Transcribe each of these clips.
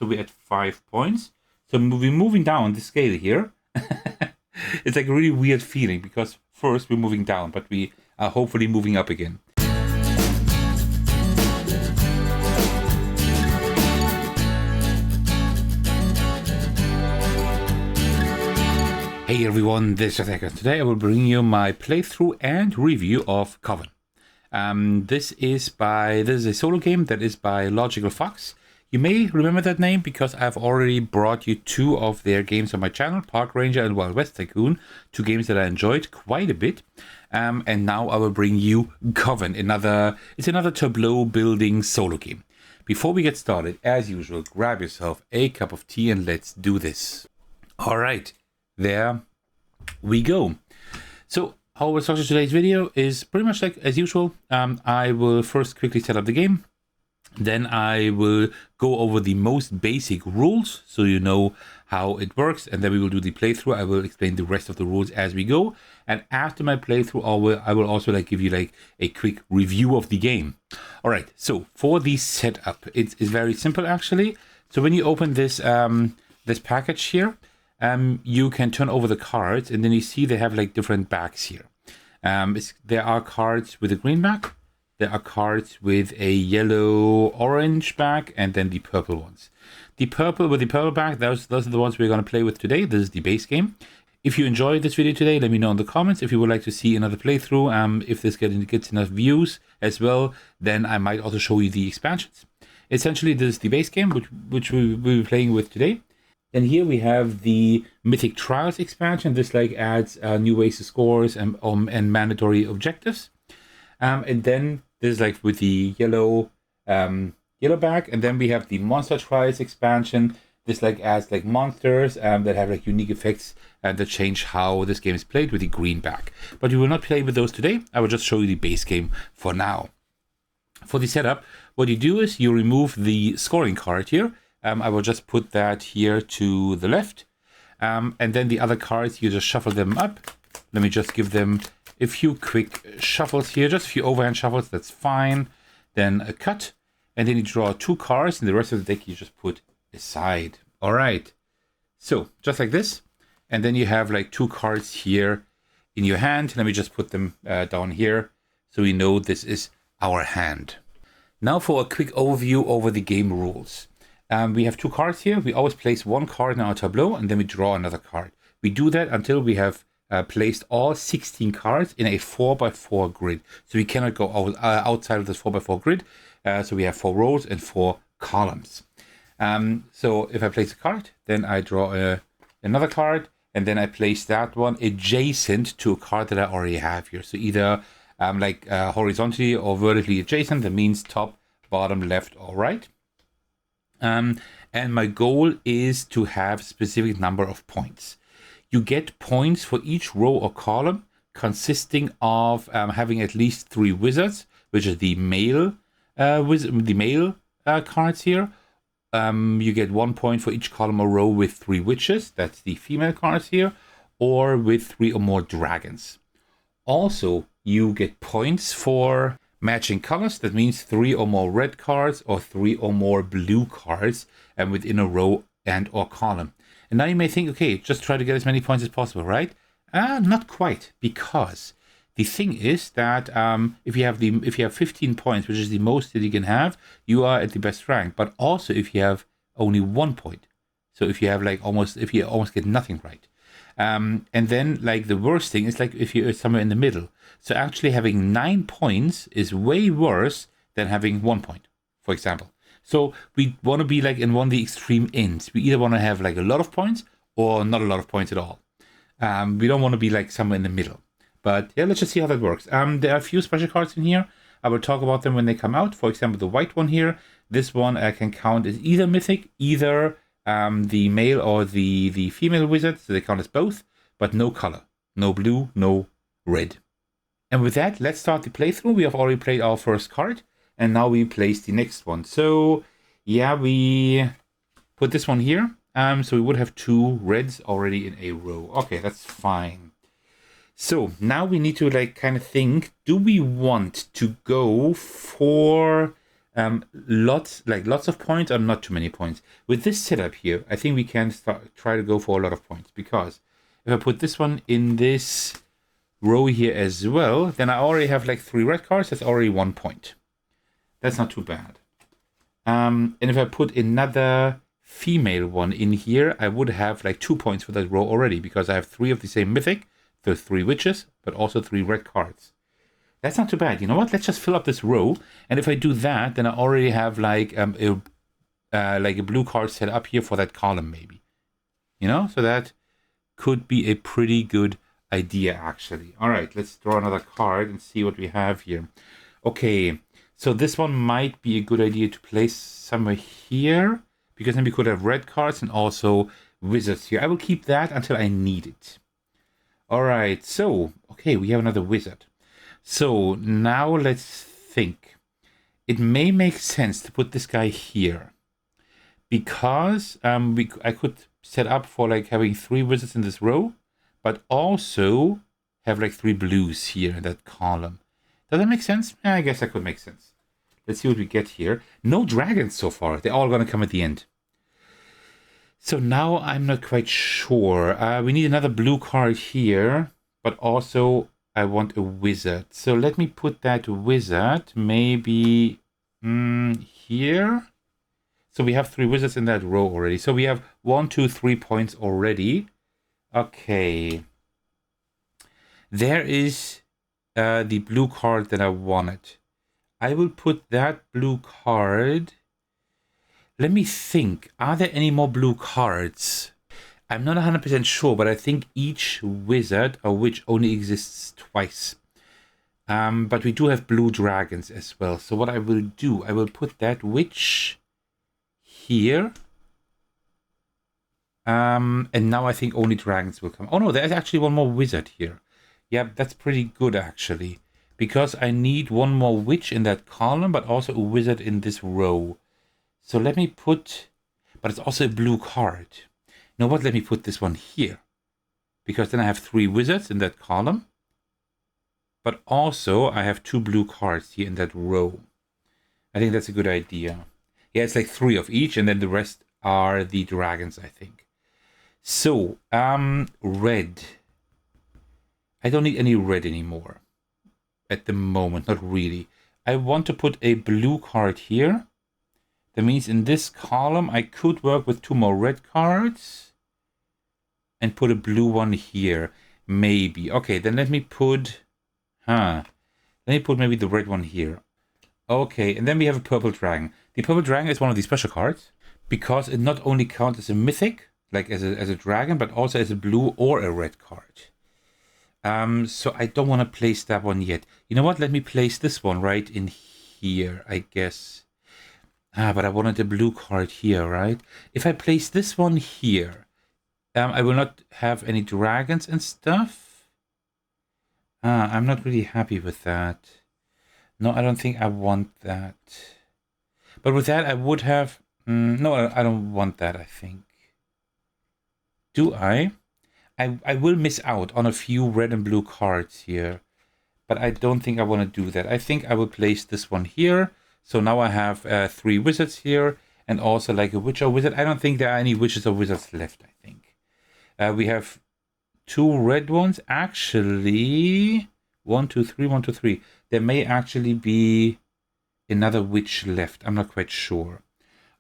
So we're at 5 points. So we're moving down the scale here. It's like a really weird feeling because first we're moving down, but we are hopefully moving up again. Hey everyone, this is Thecos. Today I will bring you my playthrough and review of Koven. This is a solo game that is by Logical Fox. You may remember that name because I've already brought you 2 of their games on my channel, Park Ranger and Wild West Tycoon, 2 games that I enjoyed quite a bit. And now I will bring you Koven, it's another tableau building solo game. Before we get started, as usual, grab yourself a cup of tea and let's do this. All right, there we go. So how we'll structure today's video is pretty much like as usual. I will first quickly set up the game. Then I will go over the most basic rules so you know how it works, and then we will do the playthrough. I will explain the rest of the rules as we go, and after my playthrough I will also give you a quick review of the game. All right, so for the setup, it is very simple actually. So when you open this this package here, you can turn over the cards, and then you see they have different backs here. There are cards with a green back. There are cards with a yellow-orange back, and then the purple ones. The purple with the purple back, those are the ones we're going to play with today. This is the base game. If you enjoyed this video today, let me know in the comments. If you would like to see another playthrough, if this gets enough views as well, then I might also show you the expansions. Essentially, this is the base game, which we'll be playing with today. And here we have the Mythic Trials expansion. This adds new ways to scores and mandatory objectives. And then this is with the yellow back, and then we have the Monster Trials expansion. This adds monsters that have unique effects that change how this game is played with the green back. But we will not play with those today. I will just show you the base game for now. For the setup, what you do is you remove the scoring card here. I will just put that here to the left, and then the other cards you just shuffle them up. Let me just give them a few quick shuffles here, just a few overhand shuffles, that's fine. Then a cut, and then you draw 2 cards, and the rest of the deck you just put aside. All right, so just like this, and then you have 2 cards here in your hand. Let me just put them down here so we know this is our hand. Now for a quick overview over the game rules. We have 2 cards here. We always place 1 card in our tableau, and then we draw another card. We do that until we have placed all 16 cards in a 4x4 grid. So we cannot go outside of this 4x4 grid. So we have 4 rows and 4 columns. So if I place a card, then I draw another card, and then I place that one adjacent to a card that I already have here. So either horizontally or vertically adjacent. That means top, bottom, left, or right. And my goal is to have a specific number of points. You get points for each row or column consisting of having at least 3 wizards, which is the male cards here. You get 1 point for each column or row with 3 witches. That's the female cards here, or with 3 or more dragons. Also, you get points for matching colors. That means 3 or more red cards or 3 or more blue cards, and within a row and or column. And now you may think, okay, just try to get as many points as possible, right? Not quite, because the thing is that if you have 15 points, which is the most that you can have, you are at the best rank. But also if you have only 1 point, so if you have if you almost get nothing right, and then the worst thing is if you're somewhere in the middle. So actually having 9 points is way worse than having 1 point, for example. So we want to be in one of the extreme ends. We either want to have a lot of points or not a lot of points at all. We don't want to be somewhere in the middle. But yeah, let's just see how that works. There are a few special cards in here. I will talk about them when they come out. For example, the white one here. This one I can count as either mythic, either the male or the female wizard. So they count as both, but no color. No blue, no red. And with that, let's start the playthrough. We have already played our first card. And now we place the next one. So yeah, we put this one here. So we would have 2 reds already in a row. Okay, that's fine. So now we need to kind of think, do we want to go for lots of points or not too many points. With this setup here, I think we can try to go for a lot of points, because if I put this one in this row here as well, then I already have like 3 red cards. That's already 1 point. That's not too bad. And if I put another female one in here, I would have like 2 points for that row already, because I have 3 of the same mythic, so 3 witches, but also 3 red cards. That's not too bad. You know what? Let's just fill up this row. And if I do that, then I already have like a blue card set up here for that column, maybe. You know, so that could be a pretty good idea, actually. All right, let's draw another card and see what we have here. Okay, so this one might be a good idea to place somewhere here, because then we could have red cards and also wizards here. I will keep that until I need it. All right, so, okay, we have another wizard. So now let's think. It may make sense to put this guy here, because I could set up for like having 3 wizards in this row, but also have like 3 blues here in that column. Does that make sense? Yeah, I guess that could make sense. Let's see what we get here. No dragons so far. They're all going to come at the end. So now I'm not quite sure. We need another blue card here, but also I want a wizard. So let me put that wizard maybe here. So we have 3 wizards in that row already. So we have 1, 2, 3 points already. Okay. There is the blue card that I wanted. I will put that blue card. Let me think. Are there any more blue cards? I'm not 100% sure, but I think each wizard or witch only exists twice. But we do have blue dragons as well. So what I will do, I will put that witch here. And now I think only dragons will come. Oh no, there's actually one more wizard here. Yeah, that's pretty good actually. Because I need one more witch in that column, but also a wizard in this row. So let me put, but it's also a blue card. You know what? Let me put this one here, because then I have 3 wizards in that column, but also I have 2 blue cards here in that row. I think that's a good idea. Yeah, it's like 3 of each, and then the rest are the dragons, I think. So, red. I don't need any red anymore at the moment, not really. I want to put a blue card here. That means in this column, I could work with 2 more red cards and put a blue one here, maybe. Okay, then let me put, maybe the red one here. Okay, and then we have a purple dragon. The purple dragon is one of the special cards, because it not only counts as a mythic, like as a dragon, but also as a blue or a red card. So I don't want to place that one yet. You know what? Let me place this one right in here, I guess. But I wanted a blue card here, right? If I place this one here, I will not have any dragons and stuff. I'm not really happy with that. No, I don't think I want that. But with that, I would have... no, I don't want that, I think. Do I? I will miss out on a few red and blue cards here. But I don't think I want to do that. I think I will place this one here. So now I have 3 wizards here. And also like a witch or wizard. I don't think there are any witches or wizards left, I think. We have 2 red ones. Actually, 1, 2, 3, 1, 2, 3. There may actually be another witch left. I'm not quite sure.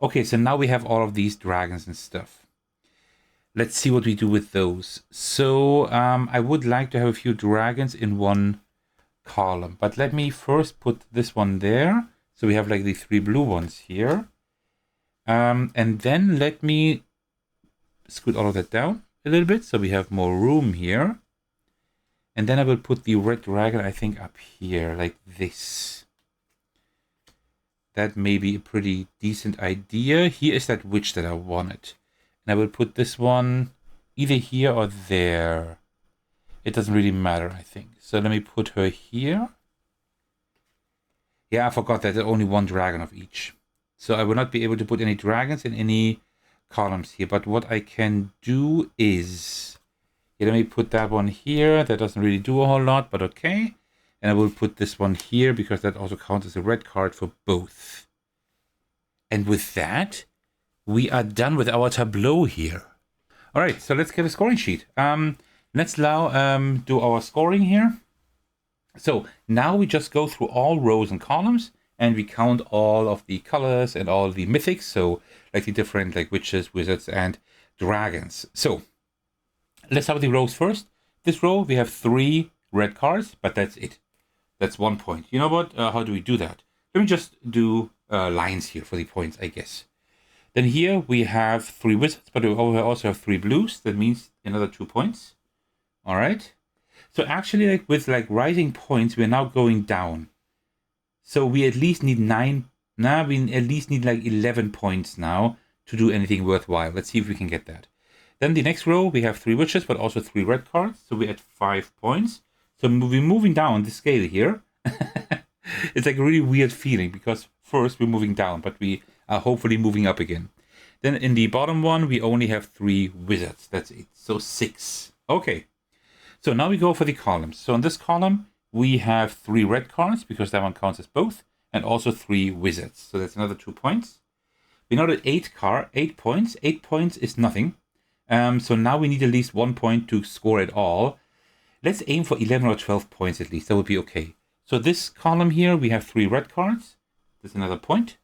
Okay, so now we have all of these dragons and stuff. Let's see what we do with those. So I would like to have a few dragons in one column. But let me first put this one there. So we have like the 3 blue ones here. And then let me scoot all of that down a little bit, so we have more room here. And then I will put the red dragon, I think, up here, like this. That may be a pretty decent idea. Here is that witch that I wanted. And I will put this one either here or there. It doesn't really matter, I think. So let me put her here. Yeah, I forgot that there's only 1 dragon of each. So I will not be able to put any dragons in any columns here. But what I can do is... yeah, let me put that one here. That doesn't really do a whole lot, but okay. And I will put this one here because that also counts as a red card for both. And with that, we are done with our tableau here. All right, so let's get a scoring sheet. Let's now do our scoring here. So now we just go through all rows and columns, and we count all of the colors and all the mythics. So like the different like witches, wizards, and dragons. So let's start with the rows first. This row, we have 3 red cards, but that's it. That's 1 point. You know what? How do we do that? Let me just do lines here for the points, I guess. Then here we have 3 wizards, but we also have 3 blues. That means another 2 points. All right. So actually, like with like rising points, we're now going down. So we at least need 9. Now we at least need like 11 points now to do anything worthwhile. Let's see if we can get that. Then the next row, we have 3 witches, but also 3 red cards. So we're at 5 points. So we're moving down the scale here. It's like a really weird feeling because first we're moving down, but we are hopefully moving up again. Then in the bottom one, we only have 3 wizards. That's it. So 6. Okay. So now we go for the columns. So in this column, we have 3 red cards because that one counts as both, and also 3 wizards. So that's another 2 points. We're now at 8 points. 8 points is nothing. So now we need at least 1 point to score it all. Let's aim for 11 or 12 points at least. That would be okay. So this column here, we have 3 red cards. That's another point.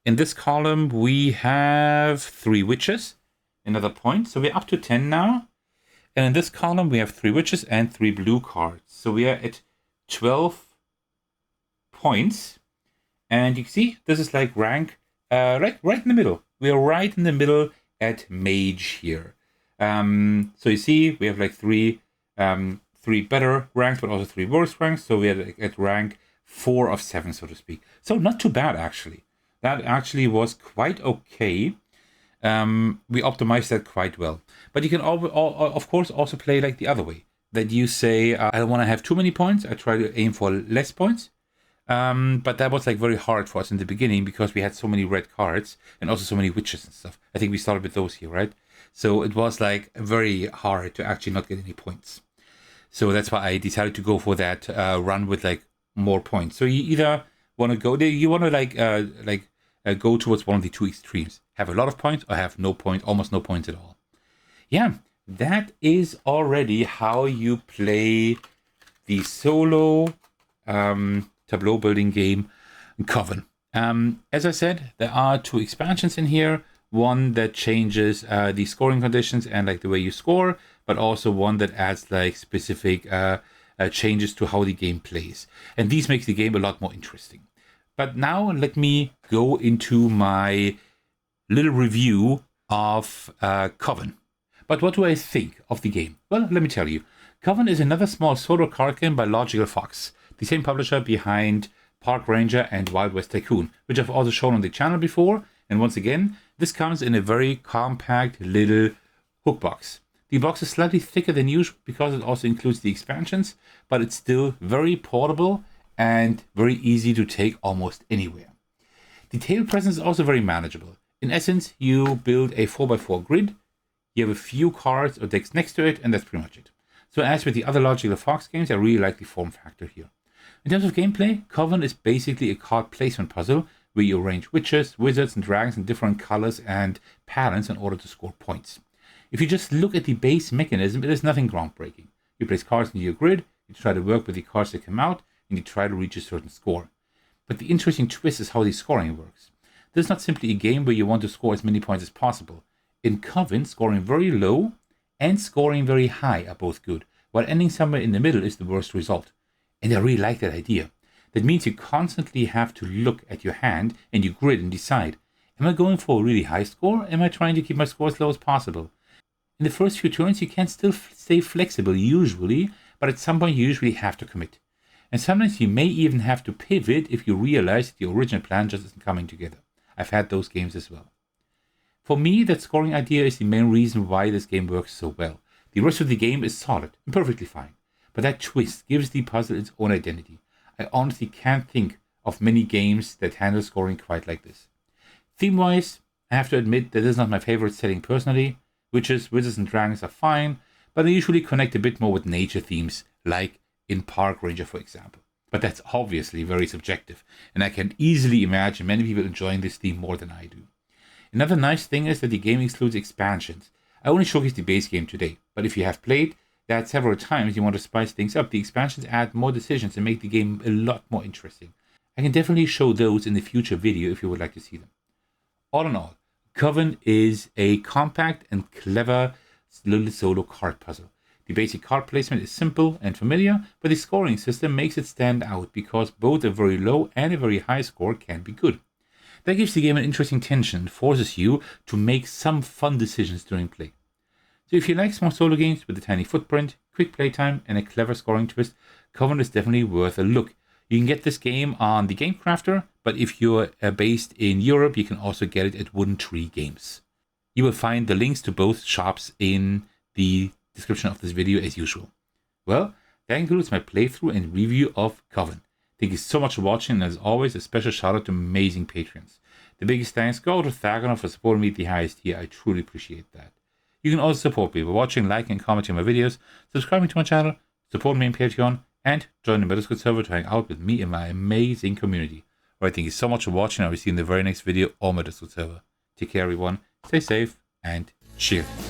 In this column, we have 3 witches. Another point. So we're up to 10 now. And in this column, we have 3 witches and 3 blue cards. So we are at 12 points. And you can see, this is like rank right in the middle. We are right in the middle at mage here. So you see, we have like 3 better ranks, but also 3 worse ranks. So we are at rank 4 of 7, so to speak. So not too bad, actually. That actually was quite okay. We optimized that quite well. But you can, of course, also play like the other way. That you say, I don't want to have too many points. I try to aim for less points. But that was like very hard for us in the beginning because we had so many red cards and also so many witches and stuff. I think we started with those here, right? So it was like very hard to actually not get any points. So that's why I decided to go for that run with like more points. So you either want to go there, you want to go towards one of the 2 extremes. Have a lot of points or have no point, almost no points at all. Yeah, that is already how you play the solo tableau building game Koven. As I said, there are 2 expansions in here. One that changes the scoring conditions and like the way you score, but also one that adds like specific changes to how the game plays. And these makes the game a lot more interesting. But now let me go into my little review of Koven. But what do I think of the game? Well, let me tell you. Koven is another small solo card game by Logical Fox, the same publisher behind Park Ranger and Wild West Tycoon, which I've also shown on the channel before. And once again, this comes in a very compact little hook box. The box is slightly thicker than usual because it also includes the expansions, but it's still very portable and very easy to take almost anywhere. The table presence is also very manageable. In essence, you build a 4x4 grid, you have a few cards or decks next to it, and that's pretty much it. So as with the other Logical Fox games, I really like the form factor here. In terms of gameplay, Koven is basically a card placement puzzle where you arrange witches, wizards, and dragons in different colors and patterns in order to score points. If you just look at the base mechanism, it is nothing groundbreaking. You place cards into your grid, you try to work with the cards that come out, and you try to reach a certain score. But the interesting twist is how the scoring works. This is not simply a game where you want to score as many points as possible. In Koven, scoring very low and scoring very high are both good, while ending somewhere in the middle is the worst result. And I really like that idea. That means you constantly have to look at your hand and your grid and decide, am I going for a really high score, or am I trying to keep my score as low as possible? In the first few turns, you can still stay flexible usually, but at some point you usually have to commit. And sometimes you may even have to pivot if you realize that the original plan just isn't coming together. I've had those games as well. For me, that scoring idea is the main reason why this game works so well. The rest of the game is solid and perfectly fine, but that twist gives the puzzle its own identity. I honestly can't think of many games that handle scoring quite like this. Theme-wise, I have to admit that this is not my favorite setting personally. Witches, wizards, and dragons are fine, but I usually connect a bit more with nature themes, like in Park Ranger, for example. But that's obviously very subjective, and I can easily imagine many people enjoying this theme more than I do. Another nice thing is that the game includes expansions. I only showcased the base game today, but if you have played that several times, you want to spice things up, the expansions add more decisions and make the game a lot more interesting. I can definitely show those in the future video if you would like to see them. All in all, Koven is a compact and clever little solo card puzzle. The basic card placement is simple and familiar, but the scoring system makes it stand out because both a very low and a very high score can be good. That gives the game an interesting tension and forces you to make some fun decisions during play. So if you like small solo games with a tiny footprint, quick playtime, and a clever scoring twist, Koven is definitely worth a look. You can get this game on the Game Crafter, but if you're based in Europe, you can also get it at Wooden Tree Games. You will find the links to both shops in the description of this video as usual. Well, that concludes my playthrough and review of Koven. Thank you so much for watching, and as always, a special shout out to amazing patrons. The biggest thanks go to Thecos for supporting me at the highest tier. I truly appreciate that. You can also support me by watching, liking, and commenting my videos, subscribing to my channel, support me on Patreon, and join the Discord server to hang out with me and my amazing community. Alright, thank you so much for watching. I will see you in the very next video on my Discord server. Take care, everyone. Stay safe and cheers.